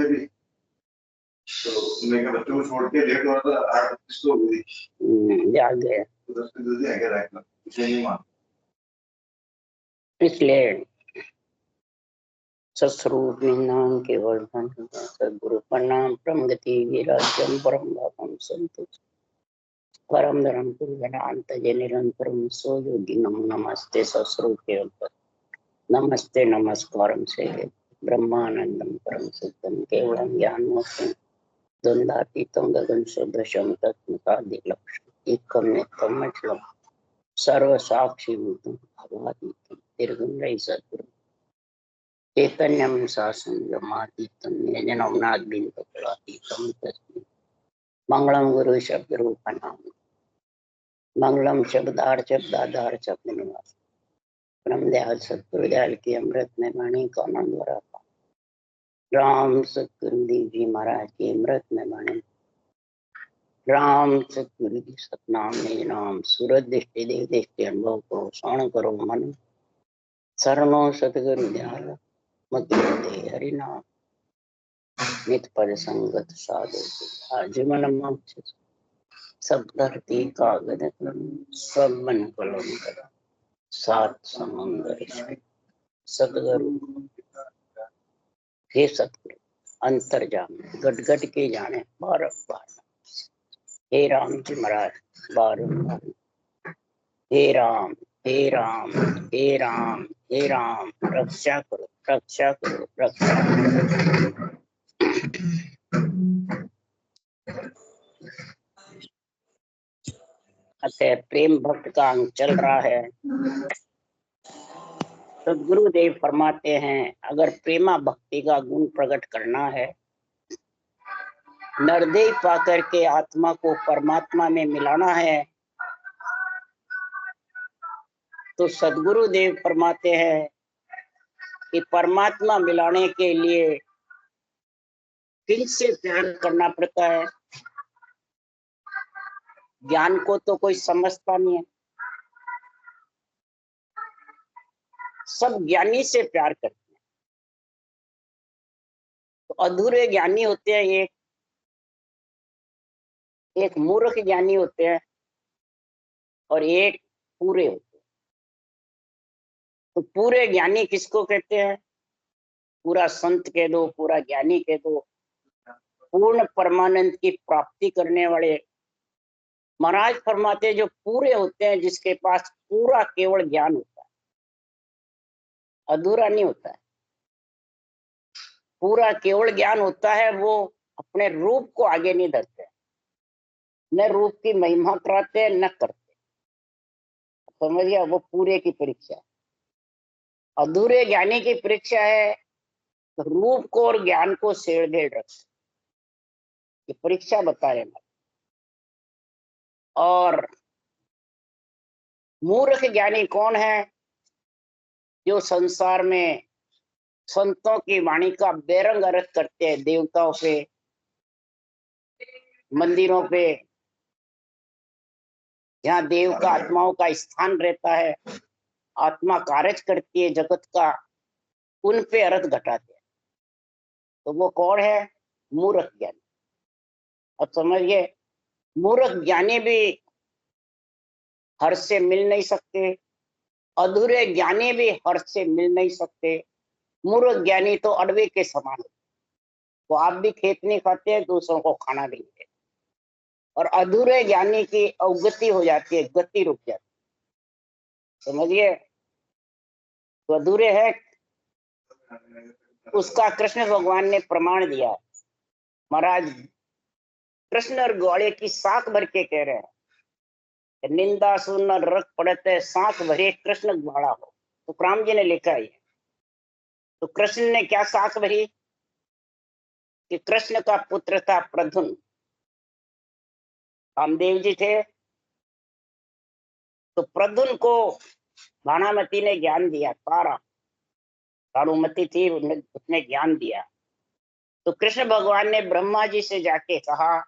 भी, तो मैं बच्चों को छोड़ के लेट हो रहा था, 8:25 तो हो गई। जा गया तो 10 मिनट जल्दी आ गया रैक में, इसे नहीं मान। इसलिए सस्वरूप नाम के वर्धन सदगुरु प्रणाम प्रमगति विराज्यम परम भावम संतोष परम धर्म पुरुषांत जय निरंतरम सो योगी नमस्ते सस्वरूप केवल नमस्ते नमस्कारम से ब्रह्मानंदम परम सिद्धम केवलम ज्ञानमोक्षम द्वंद्वातीतं गगन सदृशं तत्त्वसादिलक्ष्यम् एकं नित्यं अचलम् सर्व साक्षी भूतम भगवतीतम दीर्घं सद्गुरु चैतन्यम शासन जमातीतम निरंजनम नादबिंदुकलातीतम तस्मै मंगलम गुरु शब्द रूपनाम मंगलम शब्दाधार शब्द निवास परम दयाल सतगुरु दयाल की अमृत में वाणी का आनंद भरा राम सतगुरु देव जी महाराज की अमृत में वाणी राम सतगुरु की सतनाम निज नाम सूरत दृष्टि देव दृष्टि अनुभव करो श्रवण करो मन शरणो सतगुरु दयाल मत हरि नाम नित पद संगत साधु आजीवन मोक्ष सब धरती कागज सब मन कलम कर सात समुंदर सतगुरु हे सतगुरु अंतर जाने गट गट के जाने बार बार हे राम जी महाराज बार हे राम हे राम हे राम हे राम रक्षा करो रक्षा करो रक्षा करो। अतः प्रेम भक्त का अंग चल रहा है। तो गुरुदेव फरमाते हैं अगर प्रेमा भक्ति का गुण प्रकट करना है, नरदेव पाकर के आत्मा को परमात्मा में मिलाना है, तो सदगुरु देव फरमाते हैं कि परमात्मा मिलाने के लिए किनसे प्यार करना पड़ता है। ज्ञान को तो कोई समझता नहीं है, सब ज्ञानी से प्यार करते हैं। तो अधूरे ज्ञानी होते हैं, एक मूर्ख ज्ञानी होते हैं और एक पूरे होते हैं। तो पूरे ज्ञानी किसको कहते हैं? पूरा संत कह दो, पूरा ज्ञानी कह दो, पूर्ण परमानंद की प्राप्ति करने वाले महाराज फरमाते जो पूरे होते हैं, जिसके पास पूरा केवल ज्ञान होता है, अधूरा नहीं होता है। पूरा केवल ज्ञान होता है, वो अपने रूप को आगे नहीं धरते, न रूप की महिमा कराते न करते। समझ गया? वो पूरे की परीक्षा है। अधूरे ज्ञानी की परीक्षा है तो रूप को और ज्ञान को सेड़-धेड़ रखते, ये परीक्षा बता रहे हैं। और मूर्ख ज्ञानी कौन है? जो संसार में संतों की वाणी का बेरंग अर्थ करते हैं, देवताओं पे, मंदिरों पे, जहाँ देव का आत्माओं का स्थान रहता है, आत्मा कार्य करती है जगत का, उन पे अर्थ घटाते हैं। तो वो कौन है? मूर्ख ज्ञानी। अब समझिए, मूर्ख ज्ञानी भी हर से मिल नहीं सकते, अधूरे ज्ञानी भी हर से मिल नहीं सकते। मूर्ख ज्ञानी तो अडवे के समान है, वो आप भी खेत नहीं खाते हैं, दूसरों को खाना नहीं देते। और अधूरे ज्ञानी की अवगति हो जाती है, गति रुक जाती है। समझिए? तो अधूरे है, उसका कृष्ण भगवान ने प्रमाण दिया। महाराज कृष्ण और ग्वाले की साख भर के कह रहे हैं, निंदा सुन रख पड़ते साख भरे कृष्ण ग्वाला हो। तो राम जी ने लिखा है। तो कृष्ण ने क्या साख भरी कि कृष्ण का पुत्र था प्रद्युम्न, कामदेव जी थे। तो प्रद्युम्न को भानुमति ने ज्ञान दिया, भानुमति थी, उसने ज्ञान दिया। तो कृष्ण भगवान ने ब्रह्मा जी से जाके कहा,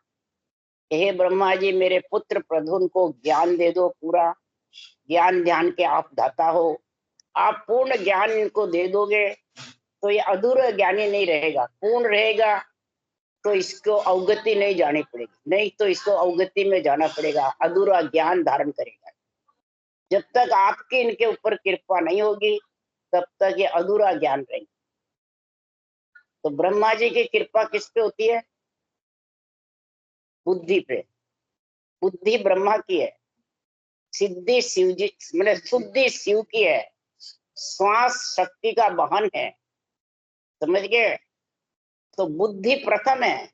हे ब्रह्मा जी, मेरे पुत्र प्रद्युम्न को ज्ञान दे दो, पूरा ज्ञान ध्यान के आप दाता हो, आप पूर्ण ज्ञान इनको दे दोगे तो ये अधूरा ज्ञानी नहीं रहेगा, पूर्ण रहेगा। तो इसको अवगति नहीं जानी पड़ेगी, नहीं तो इसको अवगति में जाना पड़ेगा, अधूरा ज्ञान धारण करेगा। जब तक आपकी इनके ऊपर कृपा नहीं होगी तब तक ये अधूरा ज्ञान रहेगा। तो ब्रह्मा जी की कृपा किस पे होती है? बुद्धि पे। बुद्धि ब्रह्मा की है, सिद्धि शिव जी, मतलब शुद्धि शिव की है, श्वास शक्ति का वाहन है, समझ गए? तो बुद्धि प्रथम है।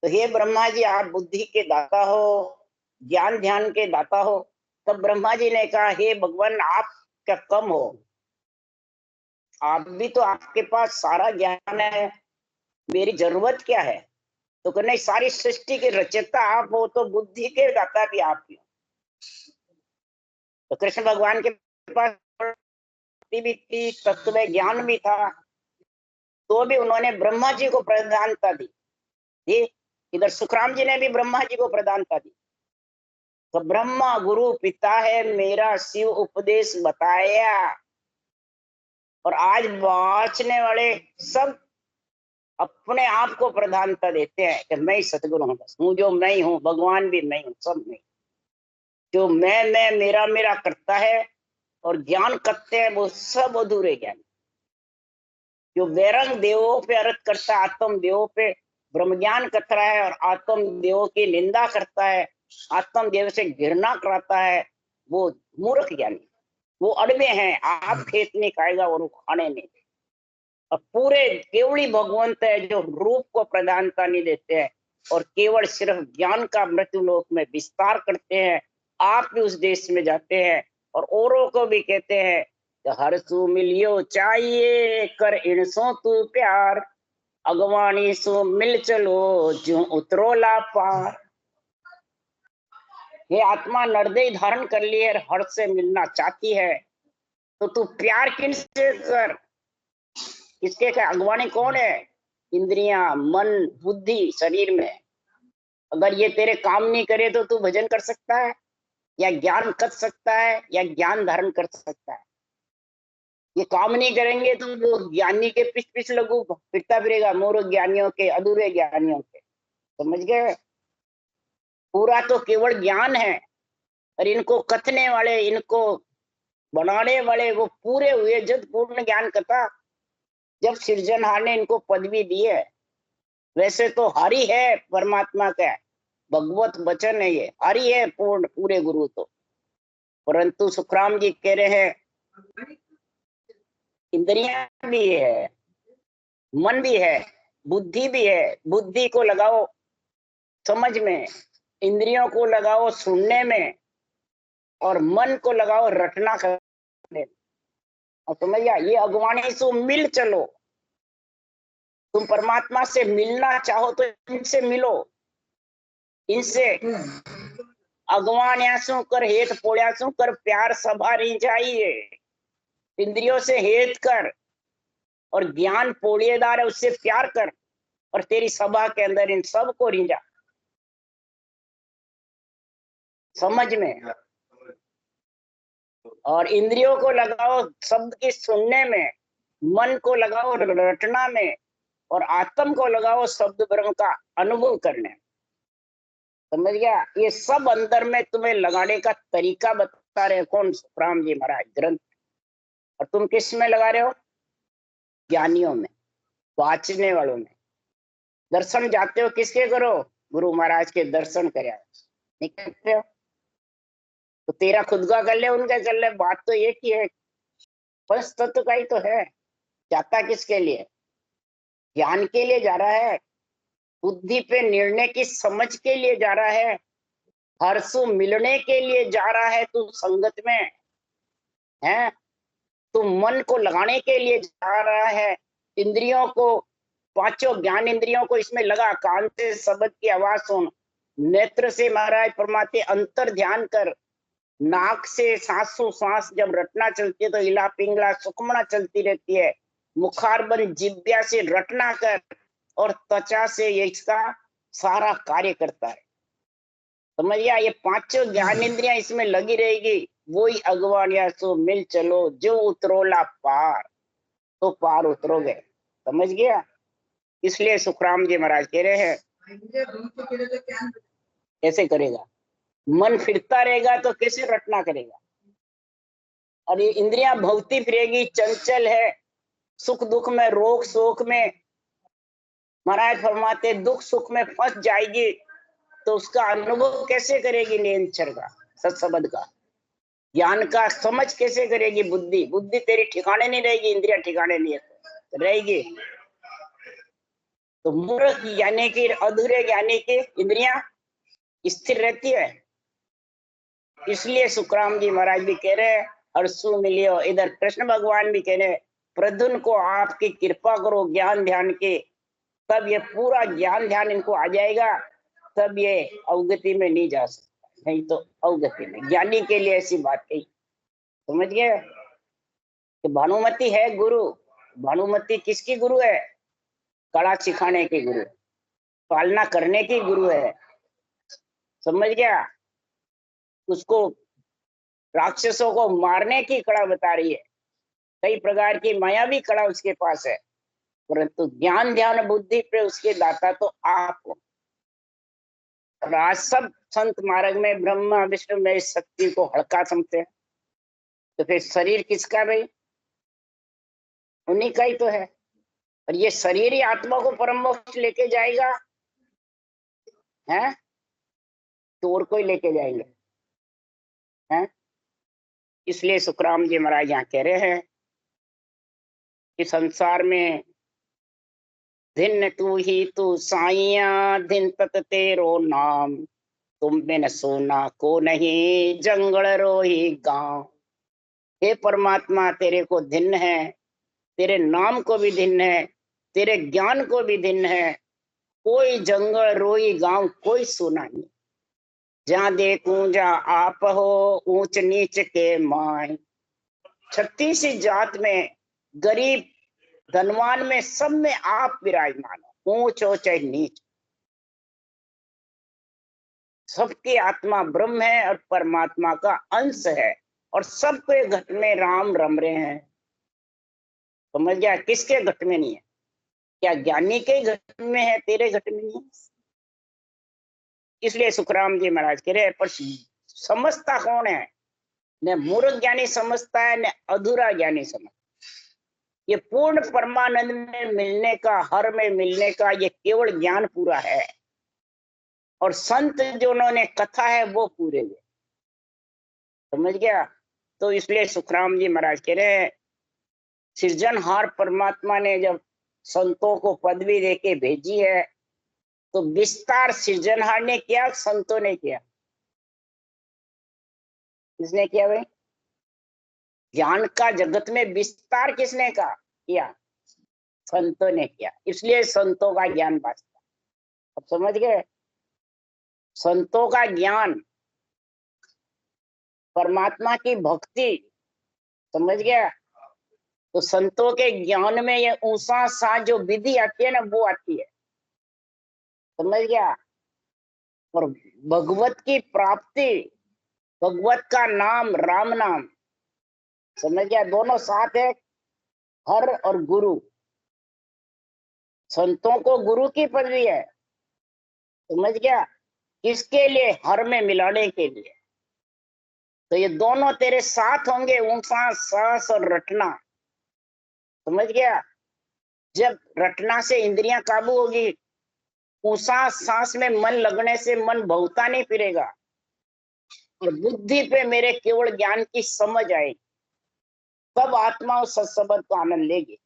तो हे ब्रह्मा जी, आप बुद्धि के दाता हो, ज्ञान ध्यान के दाता हो। तब ब्रह्मा जी ने कहा, हे भगवान, आप क्या कम हो? आप भी तो, आपके पास सारा ज्ञान है, मेरी जरूरत क्या है? तो कहने, सारी सृष्टि के रचयिता आप हो, तो बुद्धि के दाता भी आप ही हो। तो कृष्ण भगवान के पास भी थी, तत्व ज्ञान भी था, तो भी उन्होंने ब्रह्मा जी को प्रधानता दी। ये इधर सुखराम जी ने भी ब्रह्मा जी को प्रधानता दी। तो ब्रह्मा गुरु पिता है मेरा, शिव उपदेश बताया। और आज बाँचने वाले सब अपने आप को प्रधानता देते हैं कि मैं सतगुरु हूँ, बस हूँ जो मैं हूँ, भगवान भी मैं हूँ, सब मैं। जो मैं मेरा मेरा करता है और ज्ञान करते हैं वो सब अधूरे ज्ञान। जो वैरंग देवों पे अर्थ करता है, आत्म देवों पे ब्रह्म ज्ञान करता है, और आत्म देवों की निंदा करता है, आत्म देव से घृणा कराता है, वो मूर्ख ज्ञानी, वो अड़बे हैं। आप खेत नहीं खाएगा और वो खाने नहीं। अब पूरे केवली भगवंत है जो रूप को प्रधानता नहीं देते हैं और केवल सिर्फ ज्ञान का मृत्युलोक में विस्तार करते हैं। आप भी उस देश में जाते हैं और औरों को भी कहते हैं कि हर सु मिलियो चाहिए, कर इनसो तू प्यार, अगवानी सो मिल चलो जो उतरोला पार। ये आत्मा नरदेह धारण कर लिए हर से मिलना चाहती है, तो तू प्यार किनसे कर? इसके क्या अगवानी कौन है? इंद्रियां, मन, बुद्धि, शरीर में। अगर ये तेरे काम नहीं करे तो तू भजन कर सकता है, या ज्ञान कर सकता है, या ज्ञान धारण कर सकता है? ये काम नहीं करेंगे तो वो ज्ञानी के पीछ पीछ लगू फिरता फिरेगा, मोर ज्ञानियों के, अधूरे ज्ञानियों के। समझ गए? पूरा तो केवल ज्ञान है, और इनको कथने वाले, इनको बनाने वाले वो पूरे हुए जब पूर्ण ज्ञान कथा, जब सृजनहार ने इनको पदवी दी है। वैसे तो हरि है परमात्मा का, भगवत वचन है, ये हरि है पूर्ण पूरे गुरु तो। परंतु सुखराम जी कह रहे हैं इंद्रियां भी है, मन भी है, बुद्धि भी है। बुद्धि को लगाओ समझ में, इंद्रियों को लगाओ सुनने में, और मन को लगाओ रटना करने। और समझिए, ये अगवानी से मिल चलो। तुम परमात्मा से मिलना चाहो तो इनसे मिलो, इनसे अगवान्यासों कर हेत पोड़्यासों कर प्यार सभा रिंझाइए। इंद्रियों से हेत कर और ज्ञान पोड़िएदार है उससे प्यार कर, और तेरी सभा के अंदर इन सब को रिंझा। समझ में? और इंद्रियों को लगाओ शब्द की सुनने में, मन को लगाओ रटना में, और आत्म को लगाओ शब्द ब्रह्म का अनुभव करने। समझ गया? ये सब अंदर में तुम्हें लगाने का तरीका बता रहे कौन? सुखराम जी महाराज ग्रंथ। और तुम किस में लगा रहे हो? ज्ञानियों में, वाचने वालों में। दर्शन जाते हो किसके करो? गुरु महाराज के दर्शन करे। नहीं करते हो तो तेरा खुद का कर ले, उनका कर ले, बात तो एक ही है, बस तत्व का ही तो है। जाता किसके लिए? ज्ञान के लिए जा रहा है, बुद्धि पे निर्णय की समझ के लिए जा रहा है, हर्षु मिलने के लिए जा रहा है तू संगत में है, तू मन को लगाने के लिए जा रहा है, इंद्रियों को, पांचों ज्ञान इंद्रियों को इसमें लगा, कान से शब्द की आवाज सुन, नेत्र से महाराज परमात्मा अंतर ध्यान कर, नाक से सांसों सांस जब रटना चलती है तो इला पिंगला सुखमना चलती रहती है, मुखारबंद जिब्या से रटना कर, और त्वचा से ये इसका सारा कार्य करता है। समझिए, ये पांचों ज्ञान इंद्रियां इसमें लगी रहेगी, वही अगवानिया सो मिल चलो जो उतरोला पार, तो पार उतरोगे। समझ गया? इसलिए सुखराम जी महाराज कह रहे हैं कैसे करेगा, मन फिरता रहेगा तो कैसे रटना करेगा। और ये इंद्रियां भौती फिरेगी, चंचल है, सुख दुख में, रोग शोक में, महाराज फरमाते दुख सुख में फंस जाएगी तो उसका अनुभव कैसे करेगी, निरंतर का, सत्संग का, ज्ञान का समझ कैसे करेगी। बुद्धि बुद्धि तेरी ठिकाने नहीं रहेगी, इंद्रिया ठिकाने नहीं रहेगी। तो मूर्ख यानी कि अधूरे ज्ञानी की इंद्रियां स्थिर रहती है। इसलिए सुखराम जी महाराज भी कह रहे हैं हर्षु मिलियो, इधर कृष्ण भगवान भी कह रहे हैं प्रद्युम्न को आपकी कृपा करो ज्ञान ध्यान के, तब ये पूरा ज्ञान ध्यान इनको आ जाएगा, तब ये अवगति में नहीं जा सकता, नहीं तो अवगति में। ज्ञानी के लिए ऐसी बात कही, समझ गए कि भानुमति है गुरु। भानुमति किसकी गुरु है? कला सिखाने की गुरु, पालना करने की गुरु है, समझ गया। उसको राक्षसों को मारने की कला बता रही है, कई प्रकार की मायावी कला उसके पास है, परंतु ज्ञान ध्यान बुद्धि पे उसके दाता तो आप हो। और आज सब संत मार्ग में ब्रह्मा विष्णु में इस शक्ति को हल्का समझते हैं, तो फिर शरीर किसका भाई? उन्हीं का ही तो है। और ये शरीर ही आत्मा को परम मोक्ष लेके जाएगा है, तो और कोई लेके जाएंगे हैं? इसलिए सुखराम जी महाराज यहाँ कह रहे हैं कि संसार में दिन तू ही तू साइया, दिन तक तेरो नाम, तुम बिन सोना को नहीं, जंगल रोही गांव। हे परमात्मा तेरे को दिन है, तेरे नाम को भी दिन है, तेरे ज्ञान को भी दिन है, कोई जंगल रोई गांव कोई सुना नहीं। जहां देखूं जहां आप हो, ऊंच नीच के माय। 36 जात में, गरीब धनवान में, सब में आप विराजमान हो, ऊंच हो चाहे नीच, सबकी आत्मा ब्रह्म है और परमात्मा का अंश है, और सबके घट में राम रम रहे हैं। समझ गया? किसके घट में नहीं है? क्या ज्ञानी के घट में है, तेरे घट में नहीं है? इसलिए सुखराम जी महाराज कह रहे पर समझता कौन है? न मूर्ख ज्ञानी समझता है, न अधूरा ज्ञानी समझता। ये पूर्ण परमानंद में मिलने का, हर में मिलने का ये केवल ज्ञान पूरा है, और संत जो उन्होंने कथा है वो पूरे हुए। समझ गया? तो इसलिए सुखराम जी महाराज कह रहे हैं सृजनहार परमात्मा ने जब संतों को पदवी देके भेजी है, तो विस्तार सृजनहार ने किया, संतों ने किया? किसने किया भाई? ज्ञान का जगत में विस्तार किसने किया? संतों ने किया। इसलिए संतों का ज्ञान बांटता। अब समझ गए? संतों का ज्ञान, परमात्मा की भक्ति, समझ गया? तो संतों के ज्ञान में ये ऊंचा सा जो विधि आती है ना, वो आती है। समझ गया? और भगवत की प्राप्ति, भगवत का नाम, राम नाम, समझ गया? दोनों साथ है, हर और गुरु। संतों को गुरु की पदवी है, समझ गया? किसके लिए? हर में मिलाने के लिए। तो ये दोनों तेरे साथ होंगे, ऊंचा सांस और रटना। समझ गया? जब रटना से इंद्रियां काबू होगी, ऊंचा सांस में मन लगने से मन भौता नहीं फिरेगा, और बुद्धि पे मेरे केवल ज्ञान की समझ आएगी, तब आत्मा उस सत्संग का आनंद लेगी।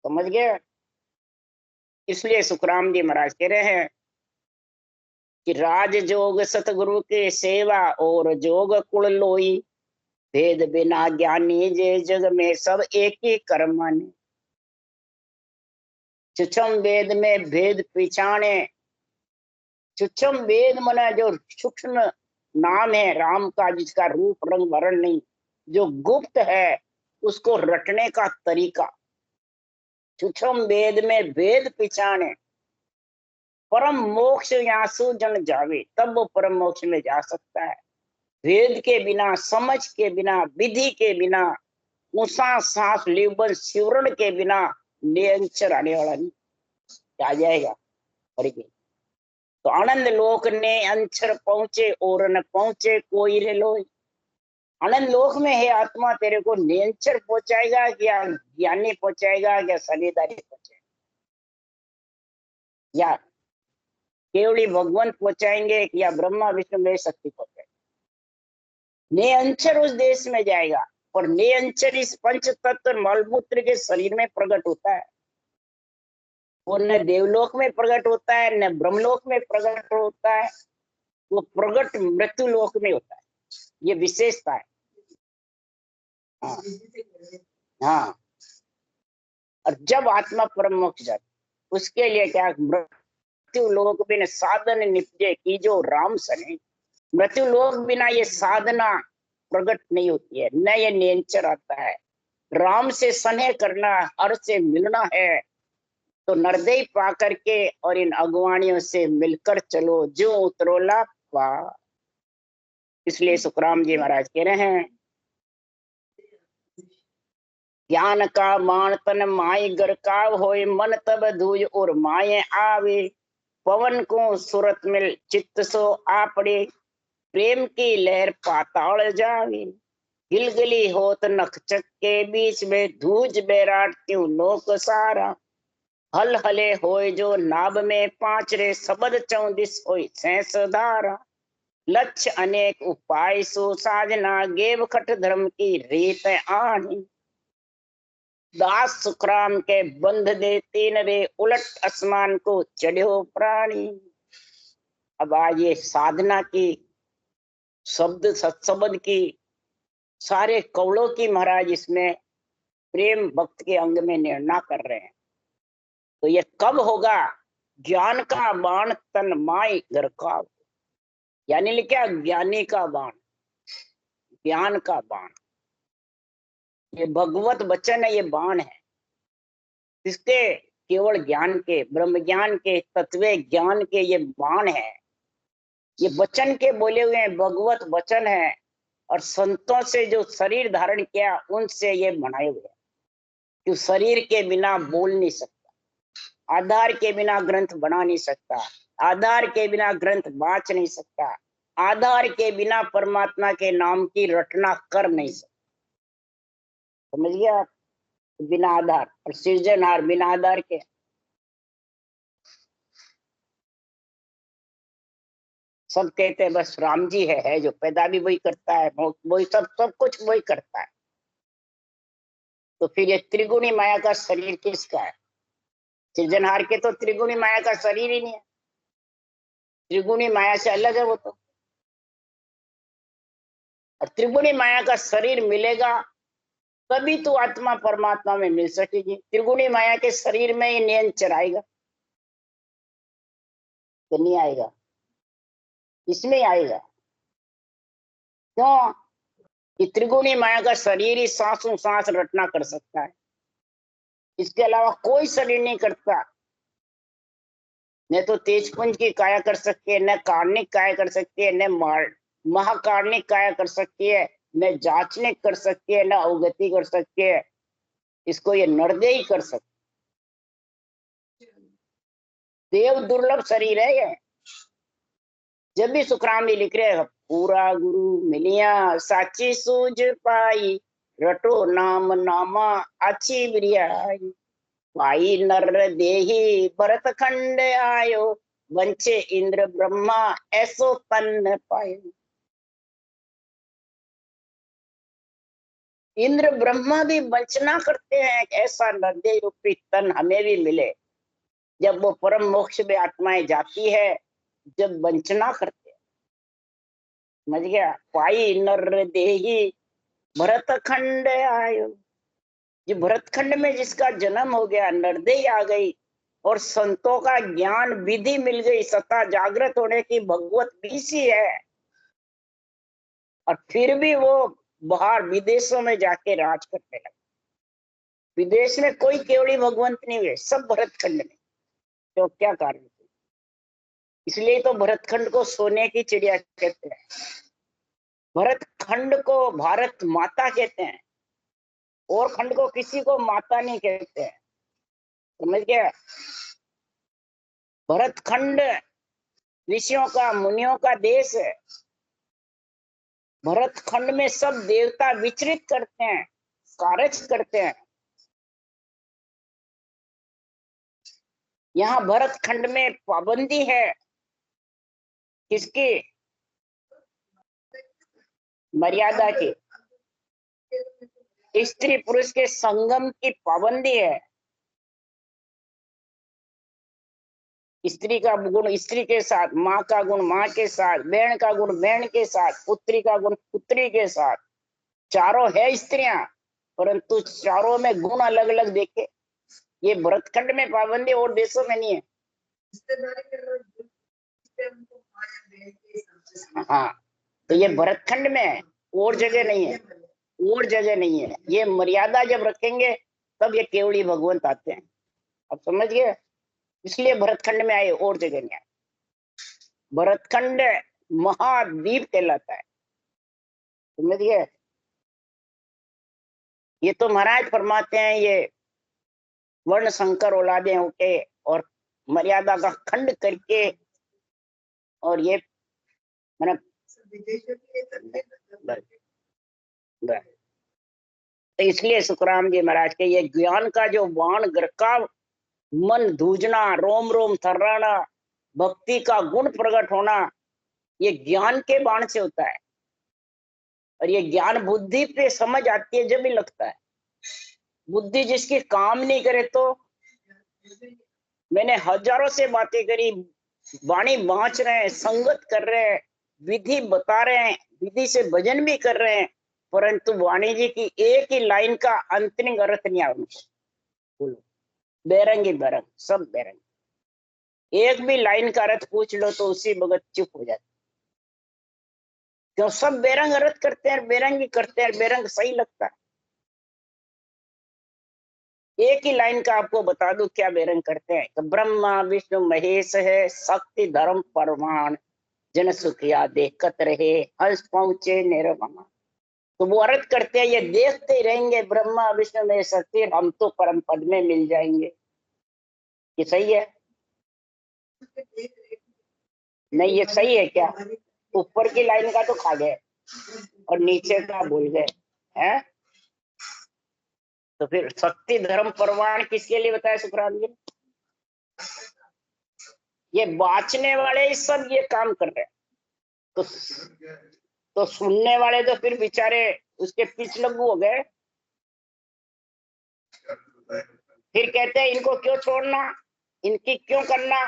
समझ गए? इसलिए सुखराम जी महाराज कह रहे हैं कि राज जोग सतगुरु के सेवा, और जोग कुल लोई, भेद बिना ज्ञानी जे जग में, सब एक ही कर्म माने। सूक्ष्म वेद में भेद पिछाने, सूक्ष्म वेद मना जो सूक्ष्म नाम है राम का, जिसका रूप रंग वर्ण नहीं, जो गुप्त है, उसको रटने का तरीका। सूक्ष्म वेद में भेद पिछाने, परम मोक्ष यासु जन जावे, तब वो परम मोक्ष में जा सकता है। वेद के बिना, समझ के बिना, विधि के बिना, ऊंचा सांस लिबन सिवरण के बिना निरंतर आने वाला नहीं। आ जाएगा करके। तो आनंद लोक ने अंचर पहुंचे और न पहुंचे कोई रे लोई। आनंद लोक में है आत्मा तेरे को नियंचर पहुंचाएगा, क्या ज्ञानी पहुंचाएगा, क्या शरीरदारी पहुंचाएगा, या केवली भगवंत पहुंचाएंगे, या ब्रह्मा विष्णु में शक्ति पहुंचाएंगे। नियंचर उस देश में जाएगा, और नियंचर इस पंच तत्व मलमूत्र के शरीर में प्रकट होता है। वो न देवलोक में प्रकट होता है, न ब्रह्मलोक में प्रकट होता है, वो प्रकट मृत्यु लोक में होता है। ये विशेषता है। हाँ, हाँ। और जब आत्मा परम मोक्ष जाती, उसके लिए क्या, मृत्यु लोक बिन साधन निपजे की जो राम सने। मृत्यु लोक बिना ये साधना प्रकट नहीं होती है, न ये नियंचर आता है। राम से स्नेह करना, हर से मिलना है, तो नरदेय पा करके और इन अगवानियों से मिलकर चलो, जो उतरोला पा। इसलिए सुखराम जी महाराज कह रहे हैं, ज्ञान का मान तन माय गरकाव होए, मन तब धूज और माये आवे। पवन को सूरत मिल चित्त सो आ पड़े, प्रेम की लहर पाताल जावे। गिलगिली होत नखचक के बीच में, धूज बैराट क्यों लोक सारा। हल हले होए जो नाभ में पांच रे, सबद चौदिस होई सैंस धारा। लक्ष्य अनेक उपाय सो साजना, गेव खट धर्म की रीत आनी। दास सुखराम के बंध दे तीन रे, उलट आसमान को चढ़ो प्राणी। अब आज ये साधना की, शब्द सत्सबद की, सारे कवड़ों की महाराज इसमें प्रेम भक्त के अंग में निर्णय कर रहे हैं। तो ये कब होगा, ज्ञान का बाण तन माय गरकाव, यानी क्या, ज्ञानी का बाण, ज्ञान का बाण। ये भगवत वचन है, ये बाण है। इसके केवल ज्ञान के, ब्रह्म ज्ञान के, तत्व ज्ञान के ये बाण है। ये वचन के बोले हुए हैं, भगवत वचन है। और संतों से जो शरीर धारण किया, उनसे ये बनाए हुए हैं। क्यों, शरीर के बिना बोल नहीं सकता, आधार के बिना ग्रंथ बना नहीं सकता, आधार के बिना ग्रंथ बाँच नहीं सकता, आधार के बिना परमात्मा के नाम की रटना कर नहीं सकता। समझ गया आप? बिना आधार, और सृजनहार बिना आधार के। सब कहते हैं बस राम जी है जो पैदा भी वही करता है, वही सब कुछ वही करता है। तो फिर ये त्रिगुणी माया का शरीर किसका है? सृजनहार के तो त्रिगुणी माया का शरीर ही नहीं है, त्रिगुणी माया से अलग है वो तो। और त्रिगुणी माया का शरीर मिलेगा तभी तो आत्मा परमात्मा में मिल सकेगी। त्रिगुणी माया के शरीर में ही नियंचर आएगा तो नहीं आएगा, इसमें आएगा। क्यों? कि त्रिगुणी माया का शरीर ही सांसों सांस रटना कर सकता है, इसके अलावा कोई शरीर नहीं करता। न तो तेजपुंज की काया कर सकती है, न कार्णिक काया कर सकती है, न महाकार्णिक काया कर सकती है, न जाचनिक कर सकती है, न अवगति कर सकती है। इसको ये नरदेही कर सकते। देव दुर्लभ शरीर है ये। जब भी सुखराम जी लिख रहे हैं, पूरा गुरु मिलिया साची सूझ पाई, रटो नाम नामा अच्छी बिरियाई। भाई नर देही भरत खंड आयो, वंचे इंद्र ब्रह्मा ऐसो तन पायो। इंद्र ब्रह्मा भी वंचना करते हैं, ऐसा नरदेह रूपी तन हमें भी मिले। जब वो परम मोक्ष में आत्माएं जाती है, जब वंचना करते हैं। समझ गया? पाई नर देही भरत खंड आयो। ये भरत खंड में जिसका जन्म हो गया, नरदेही आ गई, और संतों का ज्ञान विधि मिल गई, सत्ता जागृत होने की भगवत बीसी है। और फिर भी वो बाहर विदेशों में जाके राज करने लगे। विदेश में कोई केवली भगवंत नहीं हुए, सब भरत खंड में। तो क्या कारण? इसलिए तो भरत खंड को सोने की चिड़िया कहते हैं, भरत खंड को भारत माता कहते हैं, और खंड को किसी को माता नहीं कहते हैं। समझ गया? भरतखंड ऋषियों का, मुनियों का देश है। भरतखंड में सब देवता विचरित करते हैं, कार्य करते हैं। यहाँ भरतखंड में पाबंदी है किसकी? मर्यादा की। स्त्री पुरुष के संगम की पाबंदी है। स्त्री का गुण स्त्री के साथ, माँ का गुण माँ के साथ, बहन का गुण बहन के साथ, पुत्री का गुण पुत्री के साथ। चारों है स्त्रियां, परंतु चारों में गुण अलग अलग देखे। ये भरतखंड में पाबंदी, और देशों में नहीं है। हाँ, तो ये भरतखंड में है, और जगह नहीं है, और जगह नहीं है। ये मर्यादा जब रखेंगे तब ये केवली भगवंत आते हैं। अब समझ गए? इसलिए भरतखंड में आए, और जगह नहीं आए। भरतखंड महाद्वीप कहलाता है, समझ गए? ये तो महाराज फरमाते हैं, ये वर्ण संकर औलादे होके और मर्यादा का खंड करके, और ये मतलब तो इसलिए सुखराम जी महाराज के ये ज्ञान का जो बाण गरका, मन धूजना, रोम रोम थर्राना, भक्ति का गुण प्रकट होना, ये ज्ञान के बाण से होता है। और ये ज्ञान बुद्धि पे समझ आती है जब भी लगता है। बुद्धि जिसकी काम नहीं करे, तो मैंने हजारों से बातें करी, वाणी बाँच रहे हैं, संगत कर रहे हैं, विधि बता रहे हैं, विधि से भजन भी कर रहे हैं, परंतु वाणी जी की एक ही लाइन का अंतरिंग अर्थ नहीं आ उनको। बोलो, बेरंगी बेरंग, सब बेरंग। एक भी लाइन का अर्थ पूछ लो तो उसी वक्त चुप हो जाते, क्यों? सब बेरंग अर्थ करते हैं, बेरंगी करते हैं, बेरंग सही लगता है। एक ही लाइन का आपको बता दूं क्या बेरंग करते हैं। तो ब्रह्मा विष्णु महेश है, शक्ति धर्म परमाण, जन सुखिया देखत रहे, हंस पहुंचे निर्वाण। तो वो अर्थ करते हैं, ये देखते ही रहेंगे, ब्रह्मा विष्णु महेश शक्ति, हम तो परम पद में मिल जाएंगे। ये सही है? नहीं, ये सही है क्या? ऊपर की लाइन का तो खा गए और नीचे का भूल गए हैं। तो फिर शक्ति धर्म परमाण किसके लिए बताया सुखराम जी? ये बाँचने वाले ही सब ये काम कर रहे हैं। तो सुनने वाले तो फिर बेचारे उसके पीछ लगू हो गए। फिर कहते हैं इनको क्यों छोड़ना, इनकी क्यों करना?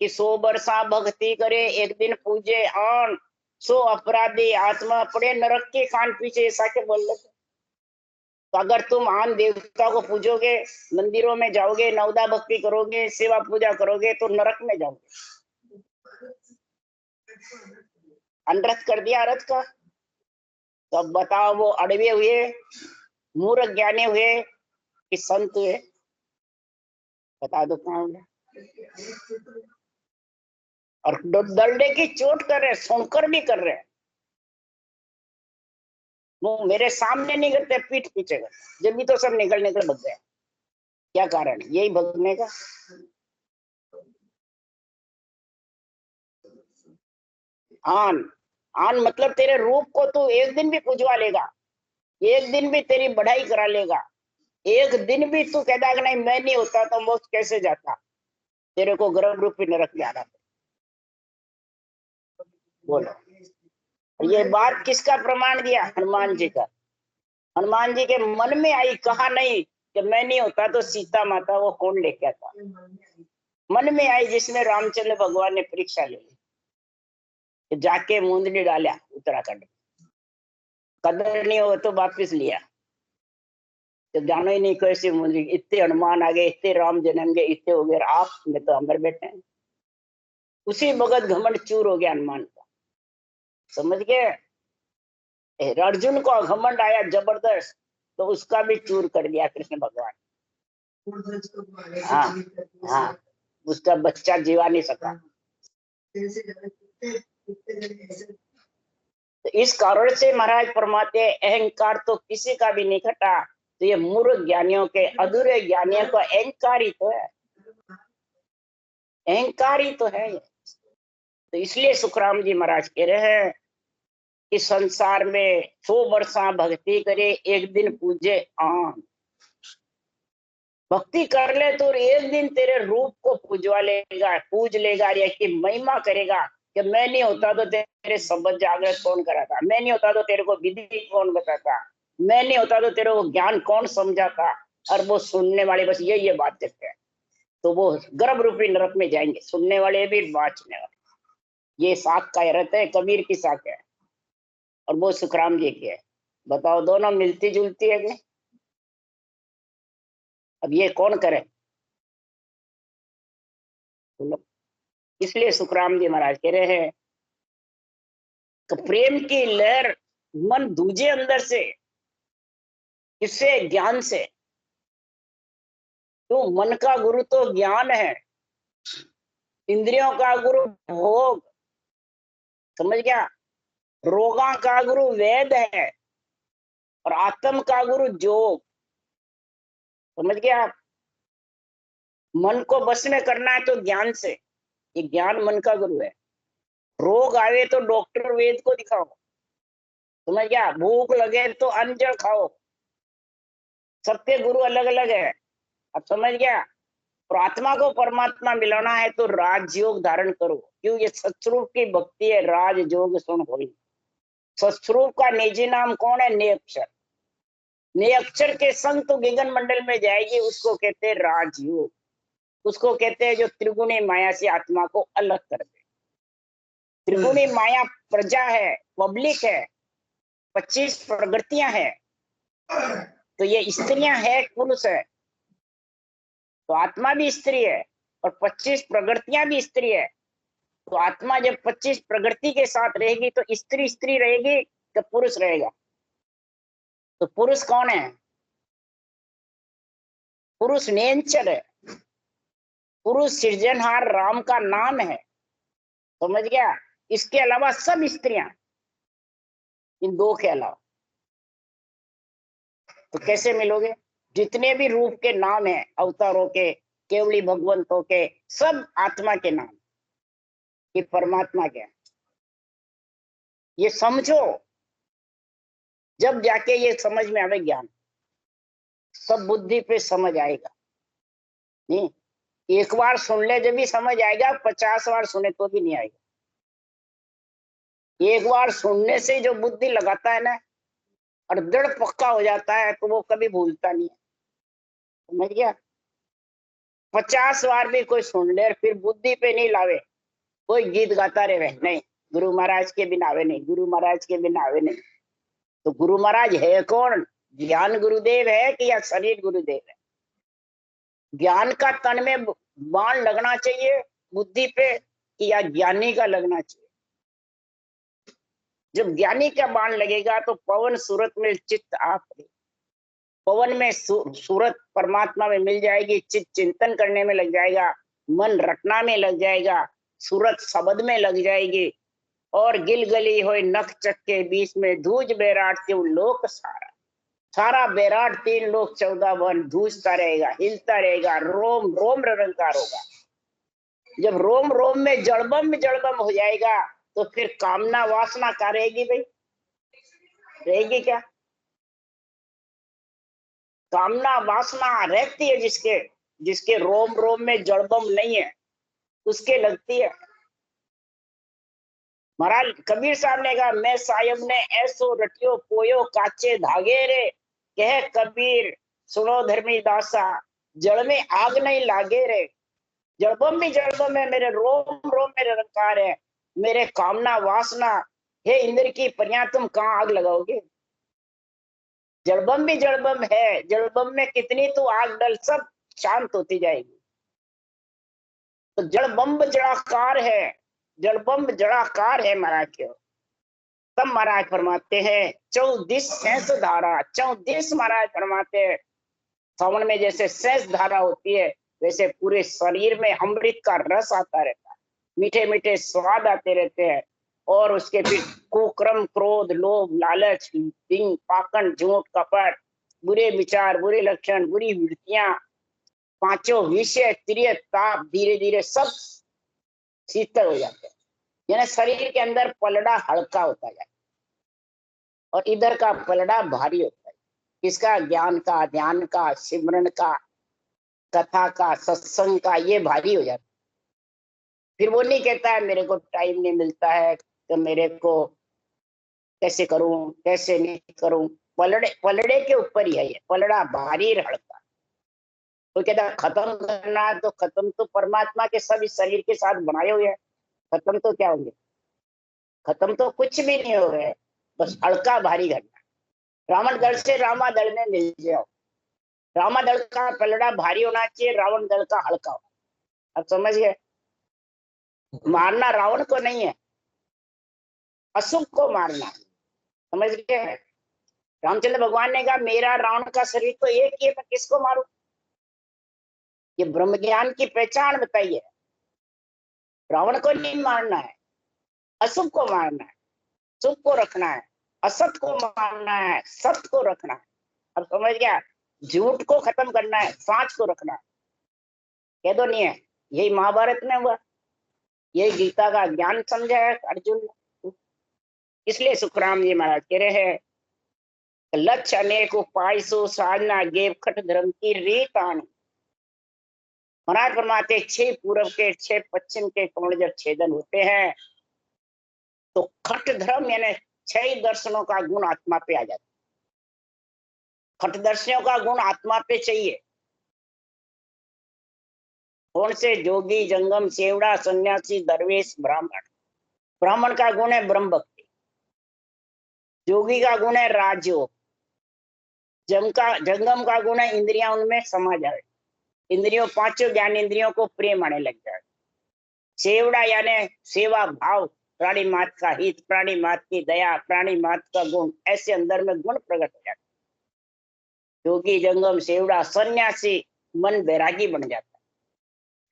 कि 100 बरसा भक्ति करे, एक दिन पूजे आन, 100 अपराधी आत्मा पड़े नरक के कान पीछे, ऐसा के बोल रहे। तो अगर तुम आन देवता को पूजोगे, मंदिरों में जाओगे, नवदा भक्ति करोगे, सेवा पूजा करोगे, तो नरक में जाओगे। अनरथ कर दिया रथ का। तो अब बताओ, वो अड़वे हुए, मूर्ख ज्ञानी हुए कि संत हुए? बता दो कहाँ हुए? और दलडे की चोट कर रहे, सुनकर भी कर रहे। वो मेरे सामने नहीं करते, पीठ पीछे करते। जब भी तो सब निकल निकल भग गए। क्या कारण? यही भगने का। आन आन मतलब तेरे रूप को तू एक दिन भी पुजवा लेगा, एक दिन भी तेरी बढ़ाई करा लेगा, एक दिन भी तू कहता कि नहीं मैं नहीं होता तो मोक्ष कैसे जाता, तेरे को गर्भ रूपी नरक में आना। बोलो, ये बात किसका प्रमाण दिया? हनुमान जी का। हनुमान जी के मन में आई, कहा नहीं कि मैं नहीं होता तो सीता माता वो कौन लेके आता। मन में आई, जिसमें रामचंद्र भगवान ने परीक्षा ले ली, जाके मुंदली डाला उत्तराखंड। कदर नहीं हो तो वापिस लिया, तो जानो ही नहीं कैसे मुंदली। इतने हनुमान आ गए, इतने राम जन्म गए, इतने हो गए, आप में तो अमर बैठे हैं। उसी वक्त घमंड चूर हो गया हनुमान का, समझ गए? अर्जुन को घमंड आया जबरदस्त, तो उसका भी चूर कर दिया कृष्ण भगवान। हाँ हाँ, उसका बच्चा जीवा नहीं सका। तो इस कारण से महाराज फरमाते हैं, अहंकार तो किसी का भी नहीं घटा। तो ये मूर्ख ज्ञानियों के, अधूरे ज्ञानियों का अहंकार ही तो है। अहंकार ही तो है। तो इसलिए सुखराम जी महाराज कह रहे हैं कि संसार में 100 वर्षा भक्ति करे, एक दिन पूजे आन। भक्ति कर ले तो एक दिन तेरे रूप को पूजवा लेगा, पूज लेगा, या कि महिमा करेगा कि मैं नहीं होता तो तेरे शब्द जागृत कौन कराता, मैं नहीं होता तो तेरे को विधि कौन बताता, मैं नहीं होता तो तेरे को ज्ञान कौन समझाता। और वो सुनने वाले बस ये बात कहते हैं, तो वो गर्भ रूपी नरक में जाएंगे, सुनने वाले भी बाँचने वाले। ये साख का रहता है, कबीर की साख है, और वो सुखराम जी की है। बताओ दोनों मिलती जुलती है कि? अब ये कौन करे? इसलिए सुखराम जी महाराज कह रहे हैं कि प्रेम की लहर मन दूजे अंदर से, किससे? ज्ञान से। तो मन का गुरु तो ज्ञान है, इंद्रियों का गुरु भोग, समझ गया? रोगा का गुरु वेद है, और आत्म का गुरु जोग, समझ गया? मन को बस में करना है तो ज्ञान से, ये ज्ञान मन का गुरु है। रोग आवे तो डॉक्टर वेद को दिखाओ, समझ गया? भूख लगे तो अन्न जल खाओ, सबके गुरु अलग अलग है। अब समझ गया? और आत्मा को परमात्मा मिलाना है तो राजयोग धारण करो, क्यों? ये सत्स्वरूप की भक्ति है, राजयोग सुन होई। सत्स्वरूप का निजी नाम कौन है? निरक्षर। निरक्षर के संग तो गगन मंडल में जाएगी, उसको कहते हैं राजयोग। उसको कहते हैं जो त्रिगुणी माया से आत्मा को अलग कर दे। त्रिगुणी माया प्रजा है, पब्लिक है, 25 प्रगतियां हैं, तो ये स्त्रियां है, पुरुष है, तो आत्मा भी स्त्री है, और 25 प्रगतियां भी स्त्री है। तो आत्मा जब 25 प्रगति के साथ रहेगी तो स्त्री स्त्री रहेगी तो पुरुष रहेगा। तो पुरुष कौन है? पुरुष नेचर है, पुरुष सृजनहार राम का नाम है, समझ गया? इसके अलावा सब स्त्रियां, इन दो के अलावा। तो कैसे मिलोगे? जितने भी रूप के नाम है अवतारों के, केवली भगवंतों के, सब आत्मा के नाम, ये परमात्मा के। ये समझो, जब जाके ये समझ में आवे ज्ञान, सब बुद्धि पे समझ आएगा। नहीं, एक बार सुन ले जब भी समझ आएगा, 50 बार सुने तो भी नहीं आएगा। एक बार सुनने से जो बुद्धि लगाता है ना, और दृढ़ पक्का हो जाता है, तो वो कभी भूलता नहीं है, समझ गया? 50 बार भी कोई सुन ले और फिर बुद्धि पे नहीं लावे, कोई गीत गाता रहे नहीं, गुरु महाराज के बिना आवे नहीं, गुरु महाराज के बिना आवे नहीं। तो गुरु महाराज है कौन? ज्ञान गुरुदेव है कि या शरीर गुरुदेव है? ज्ञान का तन में बाण लगना चाहिए बुद्धि पे, कि या ज्ञानी का लगना चाहिए? जब ज्ञानी का बाण लगेगा तो पवन सूरत में चित्त आप, पवन में सूरत परमात्मा में मिल जाएगी, चित्त चिंतन करने में लग जाएगा, मन रटना में लग जाएगा, सूरत शब्द में लग जाएगी, और गिल गली हो नख चक के बीच में धूज बेराट त्यों लोक सारा, सारा बेराट 3 लोक 14 वन धूजता रहेगा, हिलता रहेगा, रोम रोम रंकार होगा। जब रोम रोम में जड़बम हो जाएगा तो फिर कामना वासना क्या रहेगी भाई? रहेगी क्या? कामना वासना रहती है जिसके, जिसके रोम रोम में जड़बम नहीं है, उसके लगती है। महाराज कबीर साहब ने कहा, मैं सायब ने ऐसो रटियो पोयो काचे धागे रे, कह कबीर सुनो धर्मी दासा, जड़ में आग नहीं लागे रे। जड़बम भी जड़बम है, मेरे रोम रोम में निरंकार है, मेरे कामना वासना, हे इंद्र की परियां तुम कहाँ आग लगाओगे? जड़बम भी जड़बम है, जड़बम में कितनी तो आग डल, सब शांत होती जाएगी। तो जड़बम जड़ाकार है, जड़बम जड़ाकार है महाराज के। तब महाराज फरमाते हैं 34 शेष धारा, 34 महाराज फरमाते हैं, सावन में जैसे शेष धारा होती है वैसे पूरे शरीर में अमृत का रस आता रहता है, मीठे मीठे स्वाद आते रहते हैं। और उसके फिर कुक्रम, क्रोध, लोभ, लालच, दिंग, पाखंड, झूठ, कपट, बुरे विचार, बुरे लक्षण, बुरी वृत्तियां, 5 विषय, त्रिय ताप, धीरे धीरे सब शीतल हो जाते हैं, यानी शरीर के अंदर पलड़ा हल्का होता जाए और इधर का पलड़ा भारी होता है। किसका? ज्ञान का, ध्यान का, सिमरन का, कथा का, सत्संग का, ये भारी हो जाता है। फिर वो नहीं कहता है मेरे को टाइम नहीं मिलता है तो मेरे को कैसे करूं, कैसे नहीं करूं। पलड़े पलड़े के ऊपर ही है ये, पलड़ा भारी हल्का। तो कहता है खत्म करना है तो खत्म तो परमात्मा के सब इस शरीर के साथ बनाए हुए हैं, खत्म तो क्या होंगे? खत्म तो कुछ भी नहीं हो रहे, बस हल्का भारी करना। रावण दल से रामा दल में मिल जाओ। रामा दल का पलड़ा भारी होना चाहिए, रावण दल का हल्का होना। अब समझ गए? मारना रावण को नहीं है, अशुभ को मारना। समझ गए? रामचंद्र भगवान ने कहा मेरा रावण का शरीर तो एक ही है, मैं किसको मारूं? ये ब्रह्म ज्ञान की पहचान बताइए। रावण को नहीं मारना है, अशुभ को मारना है, शुभ को रखना है, असत को मारना है, सत्य को रखना है। अब समझ गया? झूठ को खत्म करना है, सच को रखना है। कह दो नहीं है, यही महाभारत में हुआ, यही गीता का ज्ञान समझा है अर्जुन ने। इसलिए सुखराम जी महाराज कह रहे हैं लक्ष्य अनेक उपाय सो साधना गेव खट धर्म की रीत आनी। महाराज फरमाते 6 पूरब के 6 पश्चिम के कोण जब छेदन होते हैं तो खट धर्म यानी 6 दर्शनों का गुण आत्मा पे आ जाता है। खट दर्शनों का गुण आत्मा पे चाहिए। कौन से? जोगी, जंगम, सेवड़ा, सन्यासी, दरवेश, ब्राह्मण। ब्राह्मण का गुण है ब्रह्म भक्ति, जोगी का गुण है राजयोग, जंगम का गुण है इंद्रियां उनमें समा जाए, इंद्रियों 5 ज्ञान इंद्रियों को प्रेम आने लग जाए। सेवड़ा यानी सेवा भाव, प्राणी मात का हित, प्राणी मात की दया, प्राणी मात का गुण, ऐसे अंदर में गुण प्रकट हो जाते। योगी, जंगम, सेवड़ा, सन्यासी मन बैरागी बन जाता है।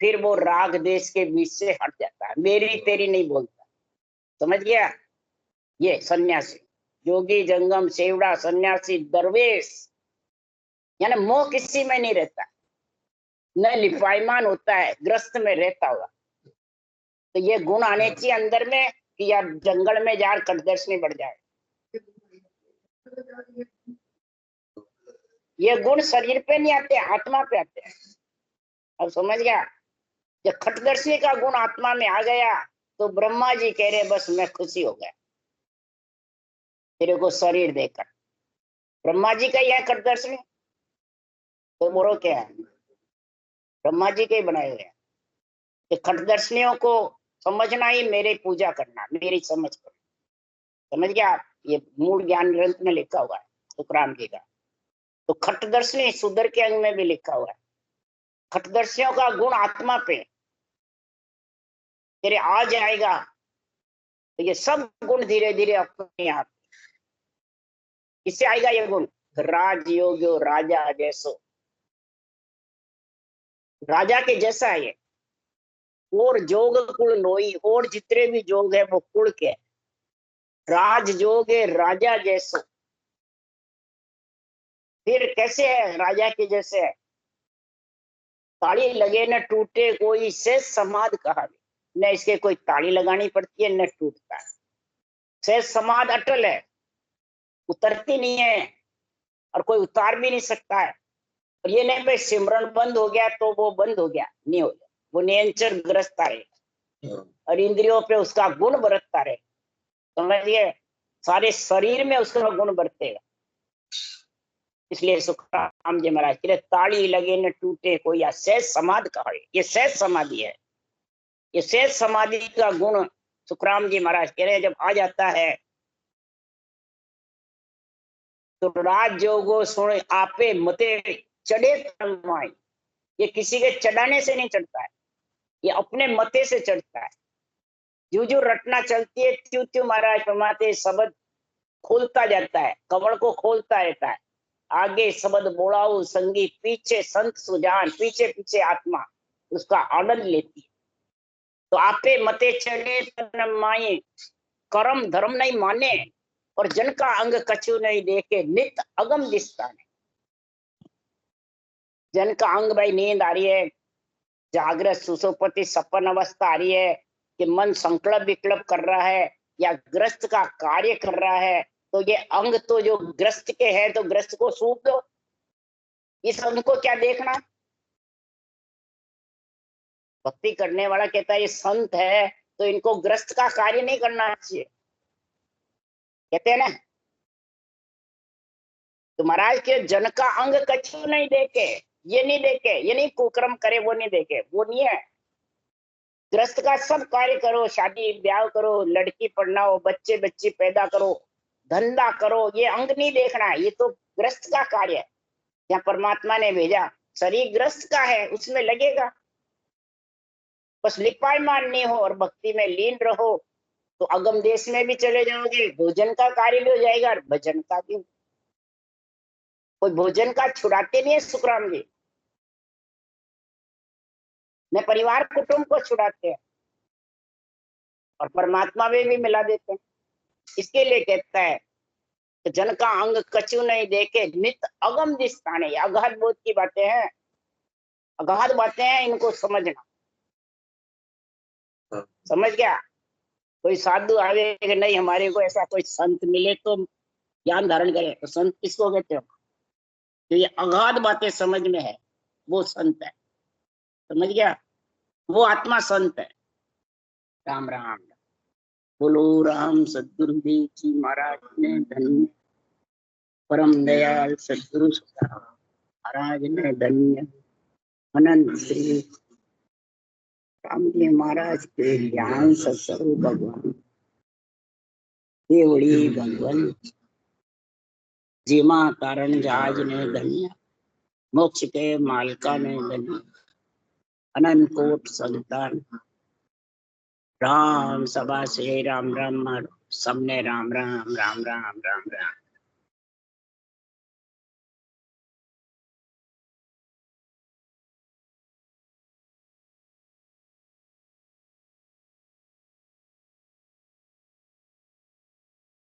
फिर वो राग देश के बीच से हट जाता है, मेरी तेरी नहीं बोलता। समझ गया? ये सन्यासी, योगी, जंगम, सेवड़ा, सन्यासी, दरवेश यानी मोह किसी में नहीं रहता, न लिपायमान होता है, ग्रस्त में रहता हुआ। तो ये गुण आने चाहिए अंदर में कि यार जंगल में जा कटदर्शनी बढ़ जाए। ये गुण शरीर पे नहीं आते, आत्मा पे आते हैं। अब समझ गया? जब खटदर्शी का गुण आत्मा में आ गया तो ब्रह्मा जी कह रहे बस मैं खुशी हो गया तेरे को शरीर देकर। ब्रह्मा जी का ही है खटदर्शी, तो बोलो क्या है? ब्रह्मा जी के ही बनाए हुए हैं। खटदर्शनियों को समझना ही मेरे पूजा करना, मेरी समझ कर। समझ गया? ये मूल ज्ञान ग्रंथ में लिखा हुआ है सुखराम जी का। तो खटदर्शनी सुधर के अंग में भी लिखा हुआ है। खटदर्शियों का गुण आत्मा पे तेरे आ जाएगा तो ये सब गुण धीरे धीरे अपने आप इससे आएगा। ये गुण राजयोग्यो राजा जैसो, राजा के जैसा है ये। और जोग कुल लोई, और जितने भी जोग है वो कुल के। राज जोग है राजा जैसो। फिर कैसे है राजा के जैसे? ताली लगे न टूटे कोई से समाध कहा, न इसके कोई ताली लगानी पड़ती है न टूटता है। से समाध अटल है, उतरती नहीं है और कोई उतार भी नहीं सकता है। और ये नहीं भाई सिमरन बंद हो गया तो वो बंद हो गया, नहीं हो गया। वो नियंत्रण ग्रस्त रहे और इंद्रियों पे उसका गुण बरतता रहे। समझिए? सारे शरीर में उसका गुण बरतेगा। इसलिए सुखराम जी महाराज के ताली लगे न टूटे कोई, या सहज समाधि कहा। ये सहज समाधि है। ये सहज समाधि का गुण सुखराम जी महाराज कह रहे हैं जब आ जाता है तो राज जोगो सुन आपे मते चढ़े तन्माई। ये किसी के चढ़ाने से नहीं चढ़ता है, ये अपने मते से चढ़ता है। जो जो रटना चलती है त्यों त्यों महाराज फरमाते शब्द खोलता जाता है, कमल को खोलता रहता है। आगे शब्द बोलाऊ संगीत, पीछे संत सुजान, पीछे पीछे आत्मा उसका आनंद लेती है। तो आपे मते चढ़े तन्माई, कर्म धर्म नहीं माने और जन का अंग कछु नहीं देखे, नित अगम दिसता है। जन का अंग भाई नींद आ रही है, जागृत सुसुप्ति सपन अवस्था आ रही है, कि मन संकल्प विकल्प कर रहा है या ग्रस्त का कार्य कर रहा है, तो ये अंग तो जो ग्रस्त के हैं तो ग्रस्त को सूख दो, इस अंग को क्या देखना। भक्ति करने वाला कहता है ये संत है तो इनको ग्रस्त का कार्य नहीं करना चाहिए, कहते हैं ना। तो महाराज के जन का अंग कछु नहीं देखे, ये नहीं देखे, ये नहीं कुकर्म करे, वो नहीं देखे, वो नहीं है। ग्रस्त का सब कार्य करो, शादी ब्याह करो, लड़की पढ़ाओ, बच्चे बच्ची पैदा करो, धंधा करो, ये अंग नहीं देखना है, ये तो ग्रस्त का कार्य है। यहाँ परमात्मा ने भेजा, शरीर ग्रस्त का है, उसमें लगेगा। बस लिपायमान नहीं हो और भक्ति में लीन रहो तो अगम देश में भी चले जाओगे, भोजन का कार्य भी हो जाएगा और भजन का भी। कोई भोजन का छुड़ाते नहीं है सुखराम जी, मैं परिवार कुटुंब को छुड़ाते हैं और परमात्मा में भी मिला देते हैं। इसके लिए कहता है कि जन का अंग कछु नहीं देखे, नित अगम दिस्थान है। अगाध बोध की बातें हैं, अगाध बातें हैं, इनको समझना। समझ गया? कोई साधु आवे कि नहीं हमारे को ऐसा कोई संत मिले तो ज्ञान धारण करे, तो संत किसको कहते हो? तो ये अगाध बातें समझ में है, वो संत है। समझ गया? वो आत्मा संत है। राम राम। बोलो राम सदगुरुदेव जी महाराज ने धन्य, परम दयाल सदगुरु महाराज ने धन्य, अनंत श्री रामदेव महाराज के ज्ञान सत्स्वरूप भगवान देवड़ी भगवान जीमा कारण जहाज ने धन्य, मोक्ष के मालका ने धन्य, अनंत कोट संतान राम सभा से राम राम, सबने राम राम राम राम राम राम।